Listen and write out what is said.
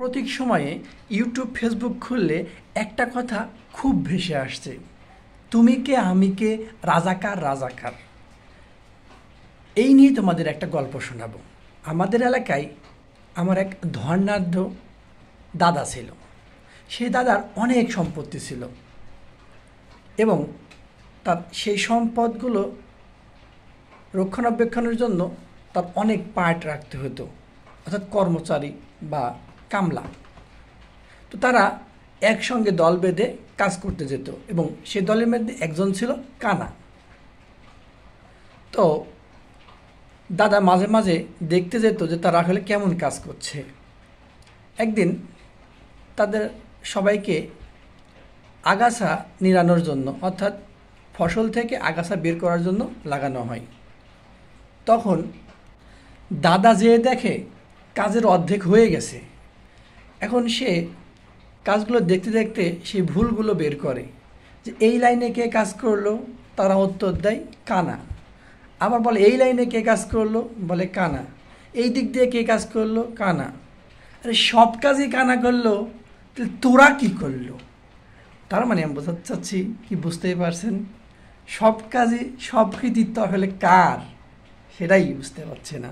সাম্প্রতিক সময়ে YouTube Facebook খুললে একটা কথা খুব ভেসে আসছে, তুমি কে আমি কে, রাজাকার রাজাকার। এই নিয়ে তোমাদের একটা গল্প শোনাবো। আমাদের এলাকায় আমার এক ধনাঢ্য দাদা ছিল। সেই দাদার অনেক সম্পত্তি ছিল এবং তার সেই সম্পদগুলো রক্ষণাবেক্ষণের জন্য তার অনেক পার্ট রাখতে হতো, অর্থাৎ কর্মচারী বা কামলা। তো তারা একসঙ্গে দল বেঁধে কাজ করতে যেত এবং সেই দলের মধ্যে একজন ছিল কানা। তো দাদা মাঝে মাঝে দেখতে যেত যে তারা আসলে কেমন কাজ করছে। একদিন তাদের সবাইকে আগাছা নিড়ানোর জন্য, অর্থাৎ ফসল থেকে আগাছা বের করার জন্য লাগানো হয়। তখন দাদা যেয়ে দেখে কাজের অর্ধেক হয়ে গেছে। এখন সে কাজগুলো দেখতে দেখতে সেই ভুলগুলো বের করে যে এই লাইনে কে কাজ করলো, তারা উত্তর দেয় কানা। আবার বলে এই লাইনে কে কাজ করলো, বলে কানা। এই দিক দিয়ে কে কাজ করলো, কানা। আরে সব কাজই কানা করলো, তাহলে তোরা কি করলো? তার মানে আমি বোঝাতে চাচ্ছি, কি বুঝতেই পারছেন, সব কাজই সব কৃতিত্ব আসলে কার সেটাই বুঝতে পারছে না।